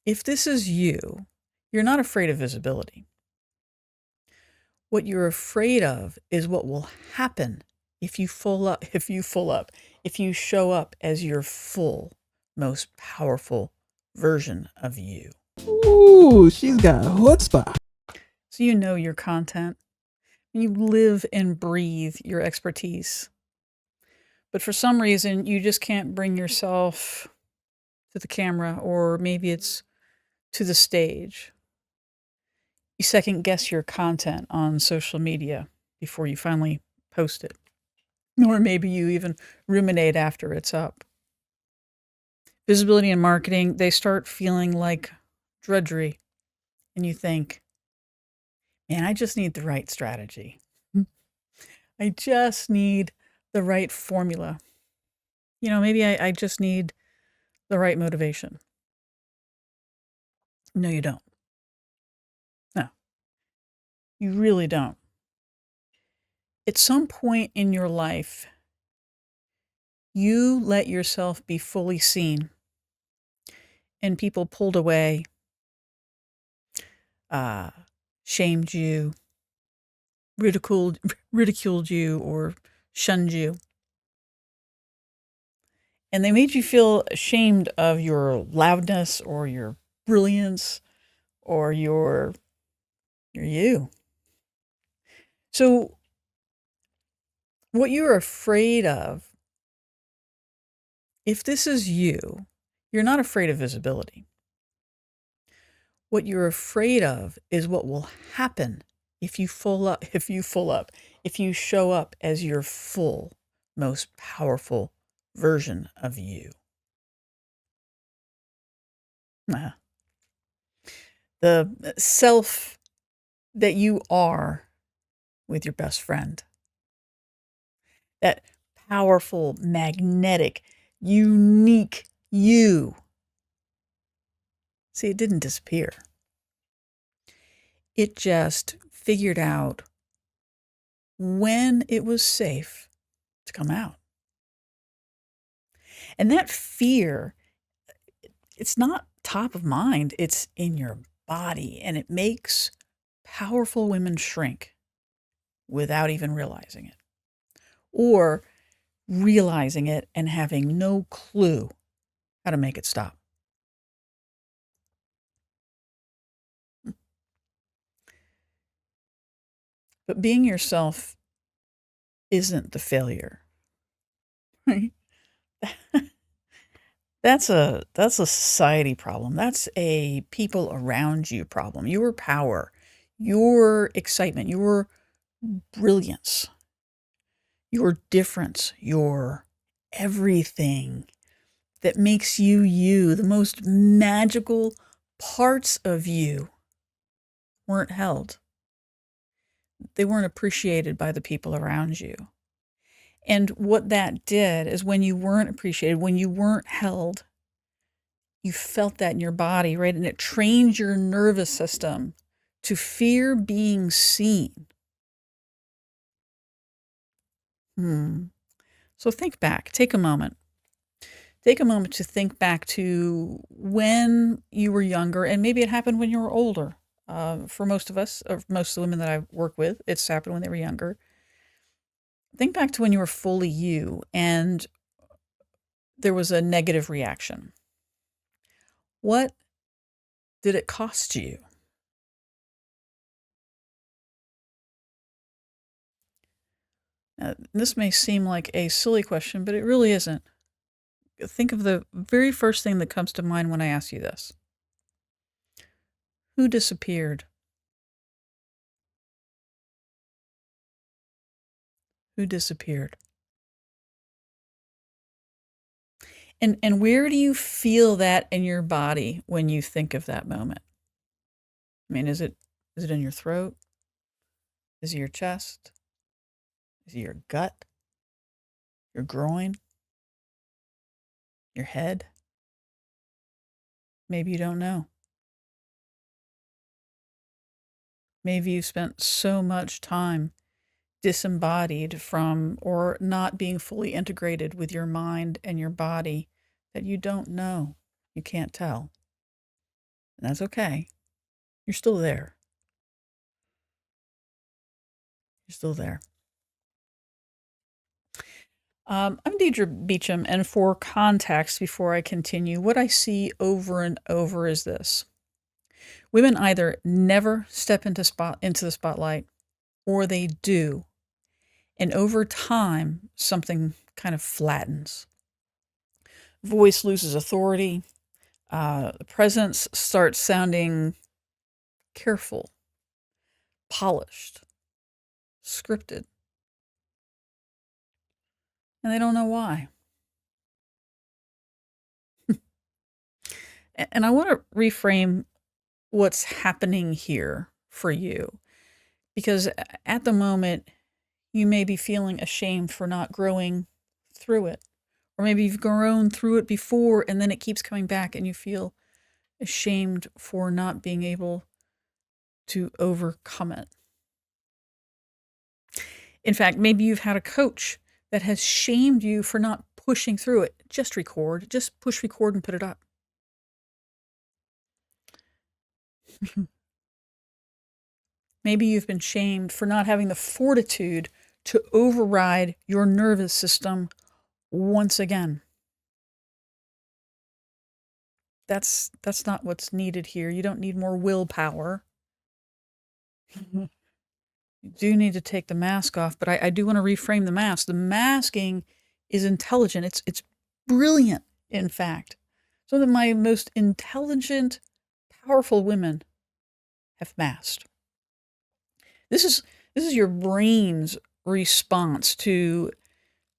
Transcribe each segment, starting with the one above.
If this is you, you're not afraid of visibility. What you're afraid of is what will happen if you if you show up as your full, most powerful version of you. Ooh, she's got chutzpah. So you know your content. You live and breathe your expertise. But for some reason, you just can't bring yourself to the camera, or maybe it's to the stage. You second guess your content on social media before you finally post it. Or maybe you even ruminate after it's up. Visibility and marketing, they start feeling like drudgery. And you think, man, I just need the right strategy. I just need the right formula. Maybe I just need the right motivation. No, you don't. No, you really don't. At some point in your life, you let yourself be fully seen and people pulled away, uh, shamed you, ridiculed you, or shunned you. And they made you feel ashamed of your loudness or your brilliance or your you. So what you're afraid of, if this is you, you're not afraid of visibility. What you're afraid of is what will happen if you show up as your full, most powerful version of you. The self that you are with your best friend. That powerful, magnetic, unique you. See, it didn't disappear. It just figured out when it was safe to come out. And that fear, it's not top of mind, it's in your body, and it makes powerful women shrink without even realizing it, or realizing it and having no clue how to make it stop. But being yourself isn't the failure, right? That's a society problem. That's a people around you problem. Your power, your excitement, your brilliance, your difference, your everything that makes you you, the most magical parts of you weren't held. They weren't appreciated by the people around you. And what that did is, when you weren't appreciated, when you weren't held, you felt that in your body, right? And it trained your nervous system to fear being seen. So think back, take a moment. Take a moment to think back to when you were younger, and maybe it happened when you were older. For most of us, or most of the women that I work with, it's happened when they were younger. Think back to when you were fully you and there was a negative reaction. What did it cost you? Now, this may seem like a silly question, but it really isn't. Think of the very first thing that comes to mind when I ask you this. Who disappeared? Who disappeared? And where do you feel that in your body when you think of that moment? I mean, is it in your throat? Is it your chest? Is it your gut? Your groin? Your head? Maybe you don't know. Maybe you spent so much time disembodied from, or not being fully integrated with your mind and your body, that you don't know. You can't tell. And that's okay. You're still there. You're still there. I'm Deidre Beacham, and for context, before I continue, what I see over and over is this. Women either never step into the spotlight, or they do. And over time, something kind of flattens. Voice loses authority. The presence starts sounding careful, polished, scripted. And they don't know why. And I want to reframe what's happening here for you. Because at the moment, you may be feeling ashamed for not growing through it. Or maybe you've grown through it before and then it keeps coming back and you feel ashamed for not being able to overcome it. In fact, maybe you've had a coach that has shamed you for not pushing through it. Just record, just push record and put it up. Maybe you've been shamed for not having the fortitude to override your nervous system once again. That's not what's needed here. You don't need more willpower. You do need to take the mask off, but I do want to reframe the mask. The masking is intelligent. It's brilliant, in fact. Some of my most intelligent, powerful women have masked. This is your brain's response to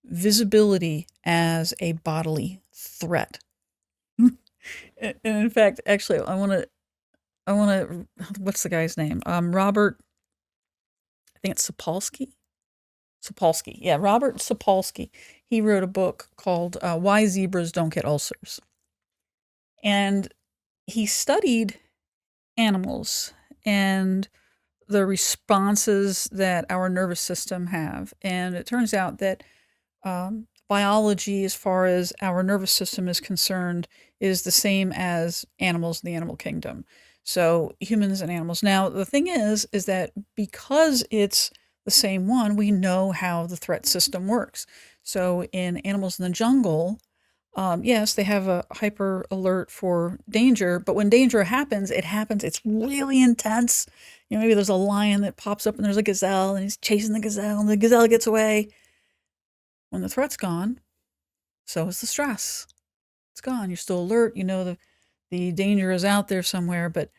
visibility as a bodily threat. And in fact, actually, I want to, what's the guy's name? Robert, I think it's Sapolsky. Yeah, Robert Sapolsky. He wrote a book called Why Zebras Don't Get Ulcers. And he studied animals and the responses that our nervous system have. And it turns out that biology, as far as our nervous system is concerned, is the same as animals in the animal kingdom. So humans and animals. Now, the thing is that because it's the same one, we know how the threat system works. So in animals in the jungle, yes, they have a hyper alert for danger, but when danger happens, it's really intense. You know, maybe there's a lion that pops up and there's a gazelle and he's chasing the gazelle and the gazelle gets away. When the threat's gone, so is the stress. It's gone. You're still alert. You know the danger is out there somewhere, but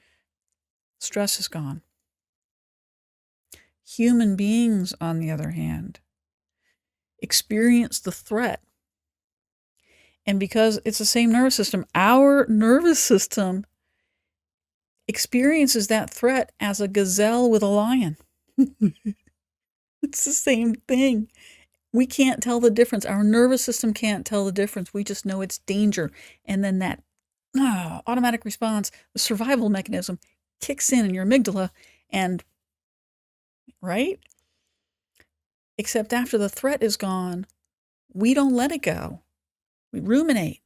stress is gone. Human beings, on the other hand, experience the threat. And because it's the same nervous system, our nervous system experiences that threat as a gazelle with a lion. It's the same thing. We can't tell the difference. Our nervous system can't tell the difference. We just know it's danger. And then that automatic response, the survival mechanism, kicks in your amygdala and, right? Except after the threat is gone, we don't let it go. We ruminate,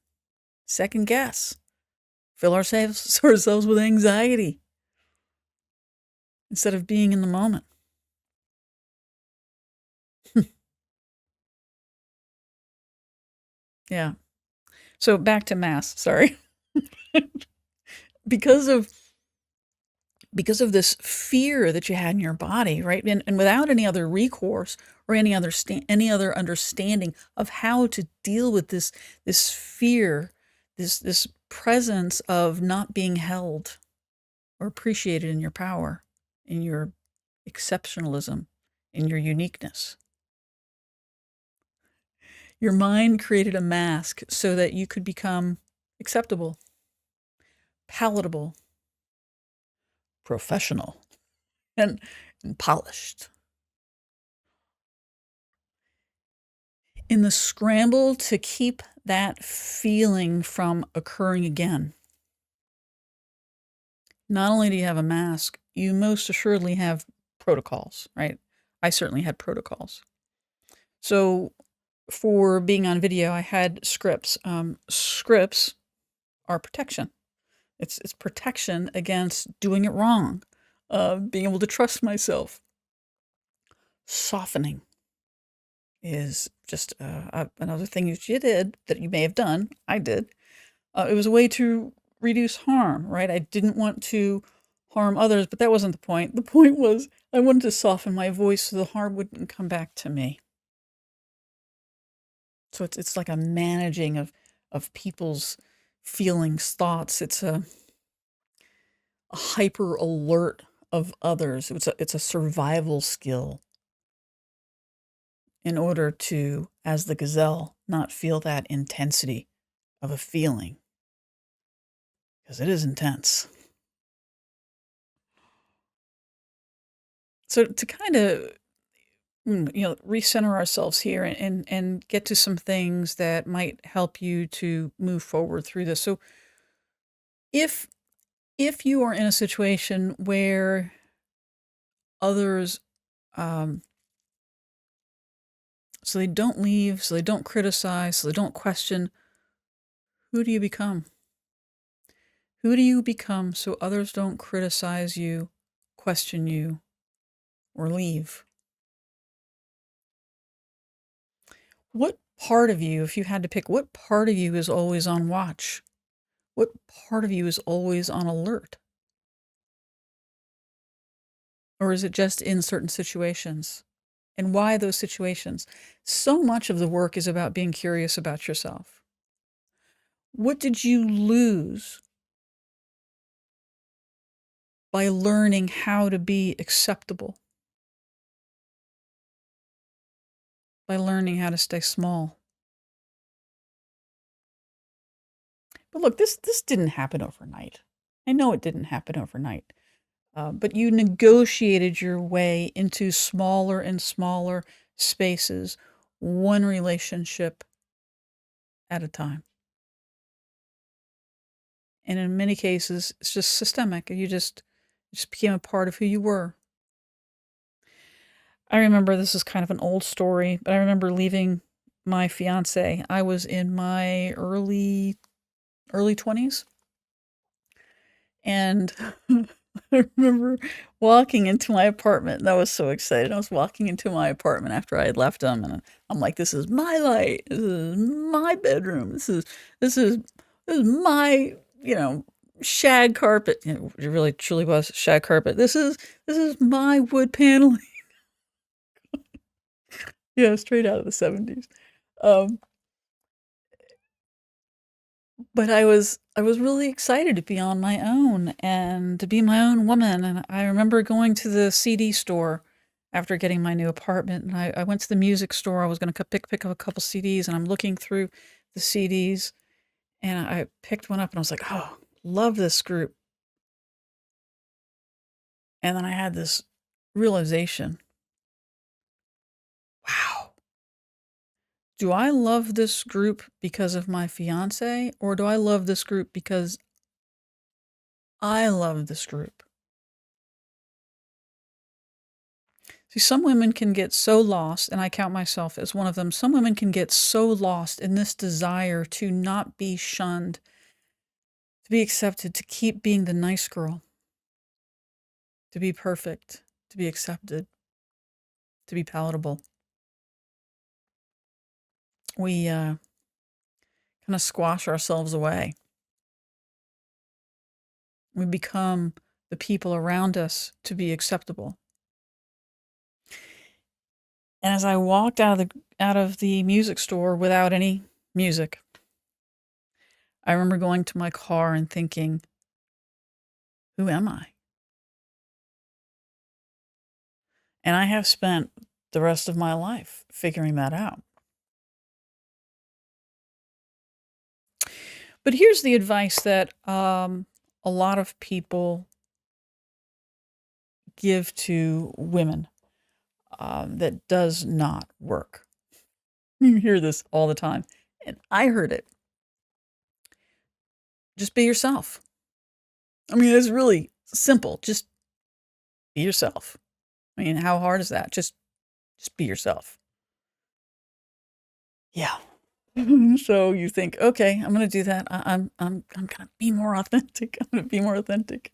second guess, fill ourselves with anxiety instead of being in the moment. Yeah. So back to mass, sorry. because of this fear that you had in your body, right? And without any other recourse or any other understanding of how to deal with this fear, this presence of not being held or appreciated in your power, in your exceptionalism, in your uniqueness. Your mind created a mask so that you could become acceptable, palatable, professional, and polished. In the scramble to keep that feeling from occurring again, not only do you have a mask, you most assuredly have protocols, right? I certainly had protocols. So for being on video, I had scripts. Scripts are protection. It's protection against doing it wrong, being able to trust myself. Softening is just another thing you did that you may have done. I did. It was a way to reduce harm, right? I didn't want to harm others, but that wasn't the point. The point was I wanted to soften my voice so the harm wouldn't come back to me. So it's like a managing of people's feelings, thoughts. It's a hyper alert of others. It's a survival skill in order to, as the gazelle, not feel that intensity of a feeling, because it is intense. So to kind of recenter ourselves here and get to some things that might help you to move forward through this. So if you are in a situation where others so they don't leave, so they don't criticize, so they don't question, who do you become? Who do you become so others don't criticize you, question you, or leave? What part of you, if you had to pick, what part of you is always on watch? What part of you is always on alert? Or is it just in certain situations? And why those situations? So much of the work is about being curious about yourself. What did you lose by learning how to be acceptable? By learning how to stay small? But look, this didn't happen overnight. I know it didn't happen overnight. But you negotiated your way into smaller and smaller spaces, one relationship at a time. And in many cases, it's just systemic. You just became a part of who you were. I remember, this is kind of an old story, but I remember leaving my fiance. I was in my early 20s. And I remember walking into my apartment, and I was so excited. I was walking into my apartment after I had left him, and I'm like, "This is my light. This is my bedroom. This is my, shag carpet." It really truly was shag carpet. This is my wood paneling. Yeah, straight out of the 70s. Um, but I was really excited to be on my own and to be my own woman. And I remember going to the CD store after getting my new apartment, and I went to the music store. I was going to pick up a couple CDs, and I'm looking through the CDs, and I picked one up, and I was like, "Oh, love this group." And then I had this realization: wow, do I love this group because of my fiance, or do I love this group because I love this group? See, some women can get so lost, and I count myself as one of them. Some women can get so lost in this desire to not be shunned, to be accepted, to keep being the nice girl, to be perfect, to be accepted, to be palatable. We kind of squash ourselves away. We become the people around us to be acceptable. And as I walked out of the music store without any music, I remember going to my car and thinking, who am I? And I have spent the rest of my life figuring that out. But here's the advice that a lot of people give to women that does not work. You hear this all the time, and I heard it. Just be yourself. I mean, it's really simple. Just be yourself. I mean, how hard is that? Just be yourself. Yeah. So you think, okay, I'm going to do that. I'm going to be more authentic. I'm going to be more authentic.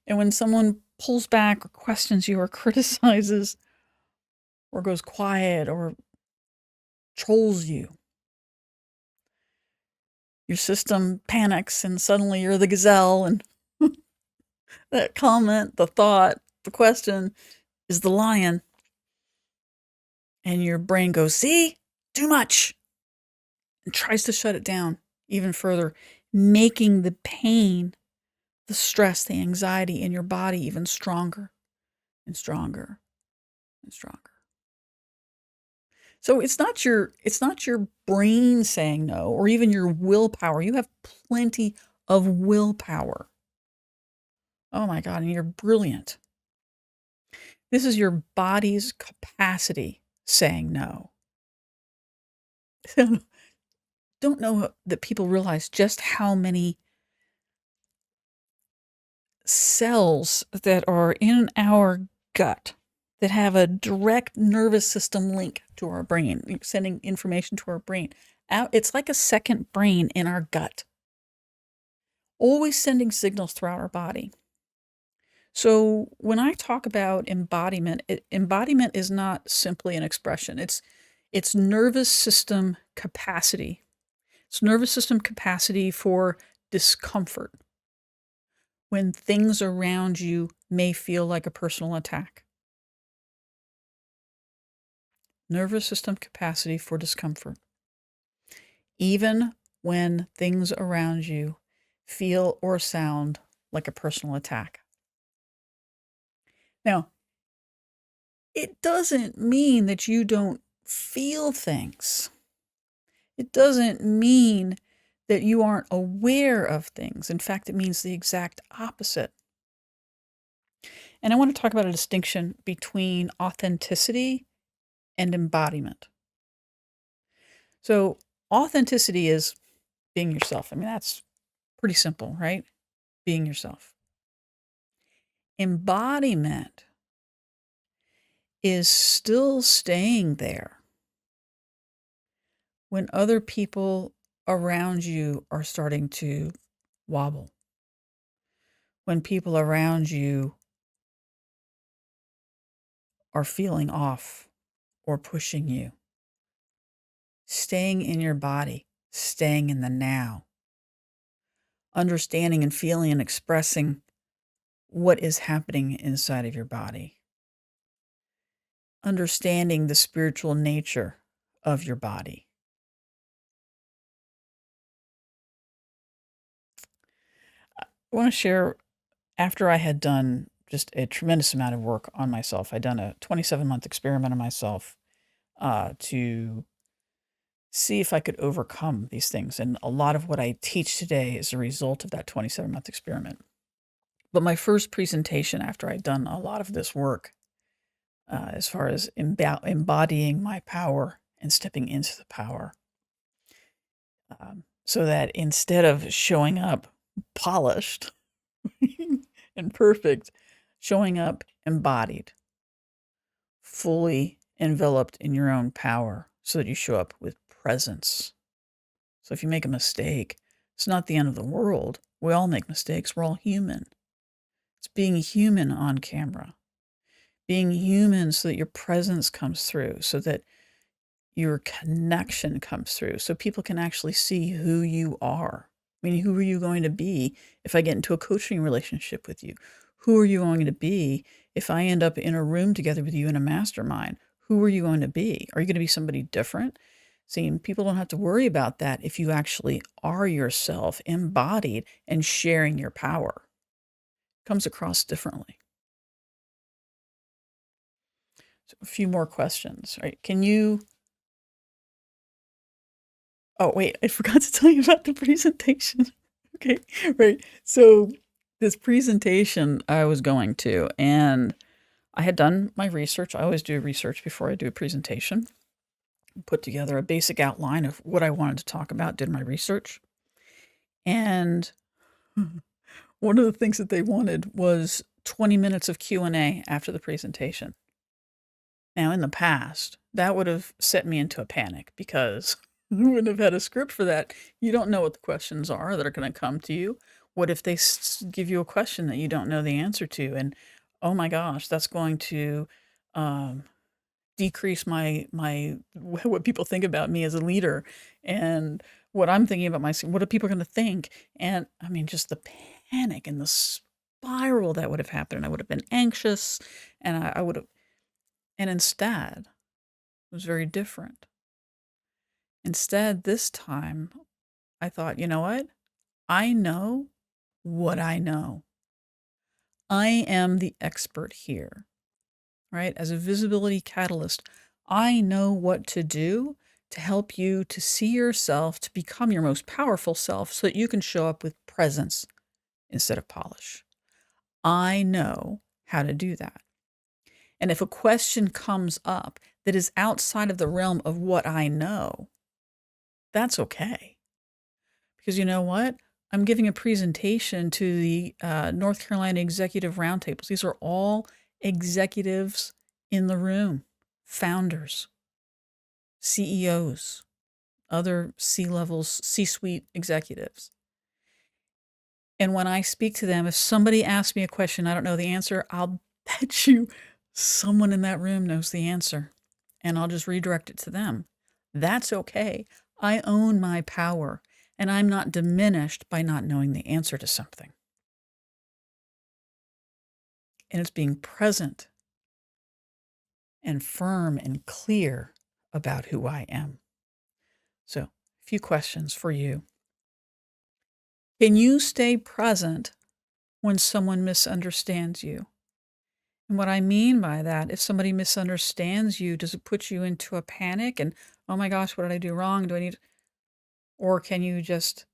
And when someone pulls back or questions you or criticizes or goes quiet or trolls you, your system panics and suddenly you're the gazelle, and that comment, the thought, the question is the lion. And your brain goes, see, too much, and tries to shut it down even further, making the pain, the stress, the anxiety in your body even stronger and stronger and stronger. So it's not your brain saying no, or even your willpower. You have plenty of willpower. Oh my God, and you're brilliant. This is your body's capacity saying no. Don't know that people realize just how many cells that are in our gut that have a direct nervous system link to our brain, sending information to our brain. It's like a second brain in our gut, always sending signals throughout our body. So when I talk about embodiment, embodiment is not simply an expression. It's nervous system capacity. It's nervous system capacity for discomfort when things around you may feel like a personal attack. Nervous system capacity for discomfort. Even when things around you feel or sound like a personal attack. Now, it doesn't mean that you don't feel things. It doesn't mean that you aren't aware of things. In fact, it means the exact opposite. And I want to talk about a distinction between authenticity and embodiment. So, authenticity is being yourself. I mean, that's pretty simple, right? Being yourself. Embodiment is still staying there when other people around you are starting to wobble, when people around you are feeling off or pushing you. Staying in your body, staying in the now, understanding and feeling and expressing what is happening inside of your body, understanding the spiritual nature of your body. I want to share, after I had done just a tremendous amount of work on myself, I'd done a 27-month experiment on myself to see if I could overcome these things. And a lot of what I teach today is a result of that 27-month experiment. But my first presentation after I'd done a lot of this work, as far as embodying my power and stepping into the power, so that instead of showing up polished and perfect, showing up embodied, fully enveloped in your own power, so that you show up with presence. So if you make a mistake, it's not the end of the world. We all make mistakes. We're all human. It's being human on camera. Being human so that your presence comes through, so that your connection comes through, so people can actually see who you are. I mean, who are you going to be if I get into a coaching relationship with you? Who are you going to be if I end up in a room together with you in a mastermind? Who are you going to be? Are you going to be somebody different? See, people don't have to worry about that if you actually are yourself, embodied and sharing your power. It comes across differently. So a few more questions, right? Oh, wait, I forgot to tell you about the presentation. Okay, right. So this presentation I was going to, and I had done my research. I always do research before I do a presentation. Put together a basic outline of what I wanted to talk about, did my research. And one of the things that they wanted was 20 minutes of Q&A after the presentation. Now, in the past, that would have set me into a panic because wouldn't have had a script for that. You don't know what the questions are that are going to come to you. What if they give you a question that you don't know the answer to? And oh my gosh, that's going to um, decrease my what people think about me as a leader, and what I'm thinking about myself. What are people going to think? And I mean, just the panic and the spiral that would have happened. I would have been anxious, and I would have. And instead, it was very different. Instead, this time, I thought, you know what? I know what I know. I am the expert here, right? As a visibility catalyst, I know what to do to help you to see yourself, to become your most powerful self so that you can show up with presence instead of polish. I know how to do that. And if a question comes up that is outside of the realm of what I know, that's okay. Because you know what? I'm giving a presentation to the North Carolina Executive Roundtables. These are all executives in the room, founders, CEOs, other C-levels, C-suite executives. And when I speak to them, if somebody asks me a question, I don't know the answer, I'll bet you someone in that room knows the answer. And I'll just redirect it to them. That's okay. I own my power, and I'm not diminished by not knowing the answer to something. And it's being present and firm and clear about who I am. So, a few questions for you. Can you stay present when someone misunderstands you? And what I mean by that, if somebody misunderstands you, does it put you into a panic and, oh my gosh, what did I do wrong? Do I need, or can you just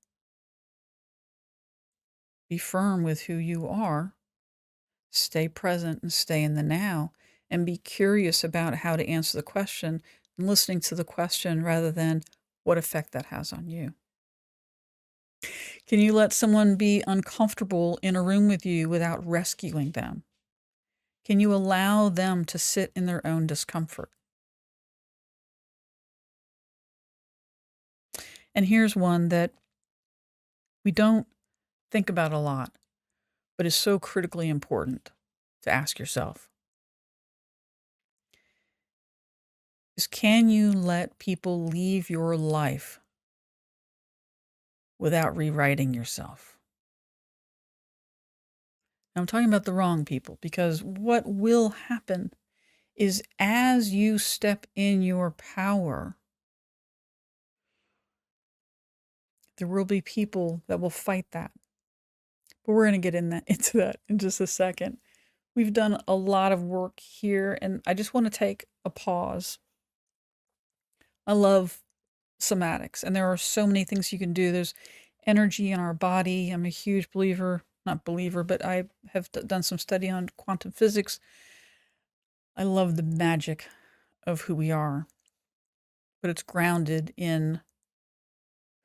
be firm with who you are, stay present and stay in the now, and be curious about how to answer the question and listening to the question rather than what effect that has on you? Can you let someone be uncomfortable in a room with you without rescuing them? Can you allow them to sit in their own discomfort? And here's one that we don't think about a lot, but is so critically important to ask yourself. Is, can you let people leave your life without rewriting yourself? Now, I'm talking about the wrong people, because what will happen is as you step in your power, there will be people that will fight that. But we're going to get into that in just a second. We've done a lot of work here, and I just want to take a pause. I love somatics, and there are so many things you can do. There's energy in our body. I'm a huge believer, not believer, but I have done some study on quantum physics. I love the magic of who we are, but it's grounded in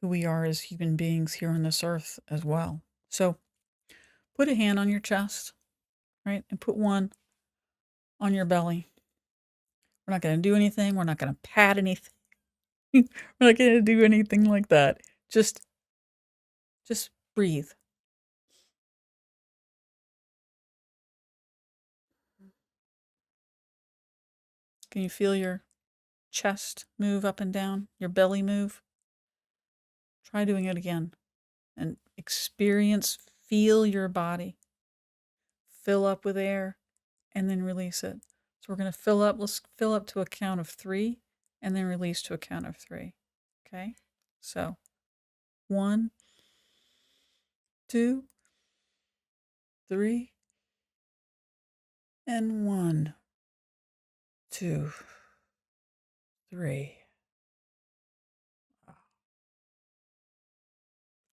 who we are as human beings here on this earth as well. So put a hand on your chest, right? And put one on your belly. We're not going to do anything. We're not going to pat anything. We're not going to do anything like that. Just breathe. Can you feel your chest move up and down, your belly move? Try doing it again and feel your body fill up with air and then release it. So we're going to fill up. Let's fill up to a count of 3 and then release to a count of 3. Okay? So 1, 2, 3, and 1, 2, 3. Wow.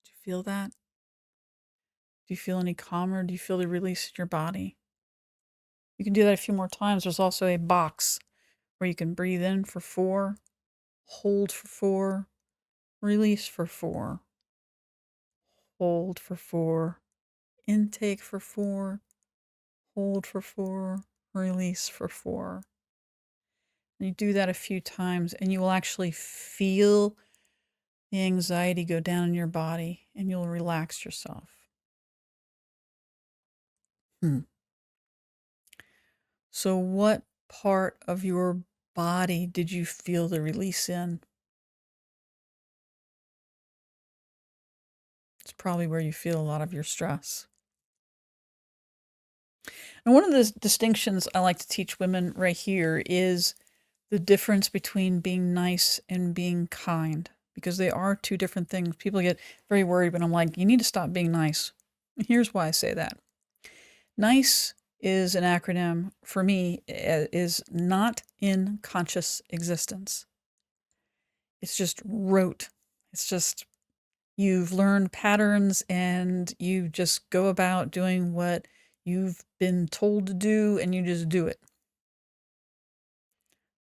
Do you feel that? Do you feel any calmer? Do you feel the release in your body? You can do that a few more times. There's also a box where you can breathe in for 4, hold for 4, release for 4, hold for 4, intake for 4, hold for 4, release for 4. And you do that a few times, and you will actually feel the anxiety go down in your body, and you'll relax yourself. So what part of your body did you feel the release in? It's probably where you feel a lot of your stress. And one of the distinctions I like to teach women right here is the difference between being nice and being kind, because they are two different things. People get very worried when I'm like, you need to stop being nice. And here's why I say that. NICE is an acronym for me, is not in conscious existence. It's just rote. It's just you've learned patterns and you just go about doing what you've been told to do and you just do it.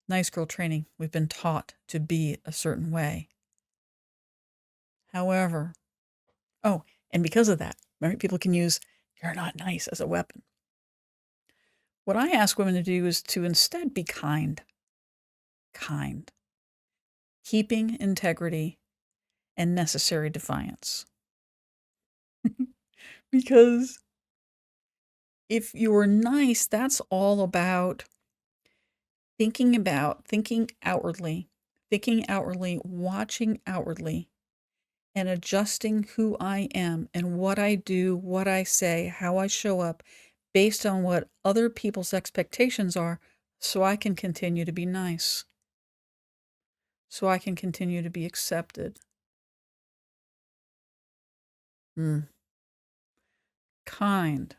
Nice girl training, we've been taught to be a certain way. However, and because of that, right, people can use "you're not nice" as a weapon. What I ask women to do is to instead be kind, keeping integrity and necessary defiance. Because if you're nice, that's all about thinking outwardly, watching outwardly, and adjusting who I am and what I do, what I say, how I show up based on what other people's expectations are, so I can continue to be nice, so I can continue to be accepted. Kind,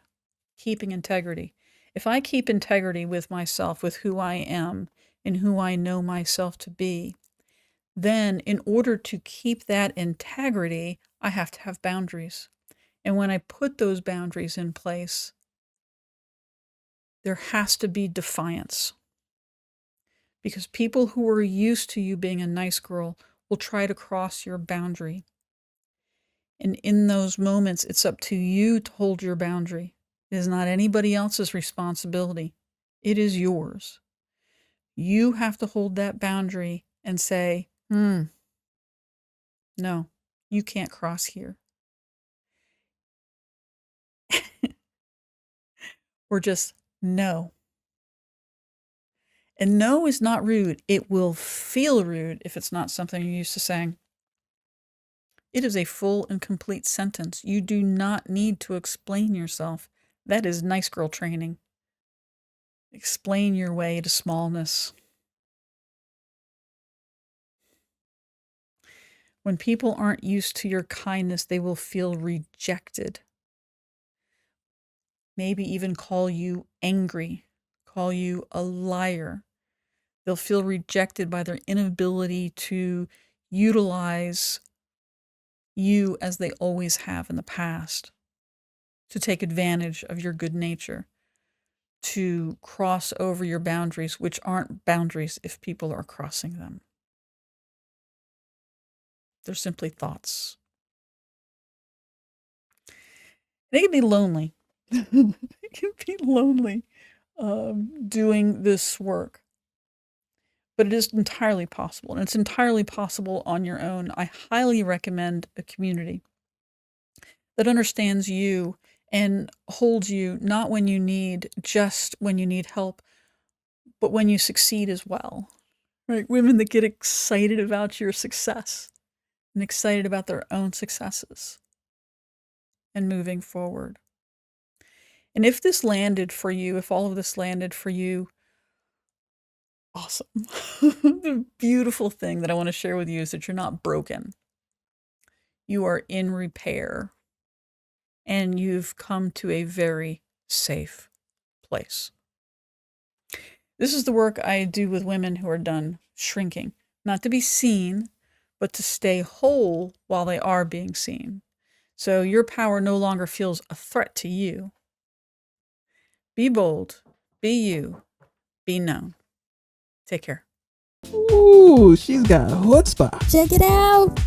keeping integrity. If I keep integrity with myself, with who I am and who I know myself to be, then in order to keep that integrity, I have to have boundaries. And when I put those boundaries in place, there has to be defiance. Because people who are used to you being a nice girl will try to cross your boundary. And in those moments, it's up to you to hold your boundary. It is not anybody else's responsibility. It is yours. You have to hold that boundary and say, no, you can't cross here. Or just no. And no is not rude. It will feel rude if it's not something you're used to saying. It is a full and complete sentence. You do not need to explain yourself. That is nice girl training. Explain your way to smallness. When people aren't used to your kindness, they will feel rejected. Maybe even call you angry, call you a liar. They'll feel rejected by their inability to utilize you as they always have in the past, to take advantage of your good nature, to cross over your boundaries, which aren't boundaries if people are crossing them. They're simply thoughts. They can be lonely. It can be lonely doing this work. But it is entirely possible, and it's entirely possible on your own. I highly recommend a community that understands you and holds you not when you need, just when you need help, but when you succeed as well. Right? Women that get excited about your success and excited about their own successes and moving forward. And if this landed for you, if all of this landed for you, awesome. The beautiful thing that I want to share with you is that you're not broken. You are in repair. And you've come to a very safe place. This is the work I do with women who are done shrinking, not to be seen, but to stay whole while they are being seen. So your power no longer feels a threat to you. Be bold, be you, be known. Take care. Ooh, she's got chutzpah. Check it out.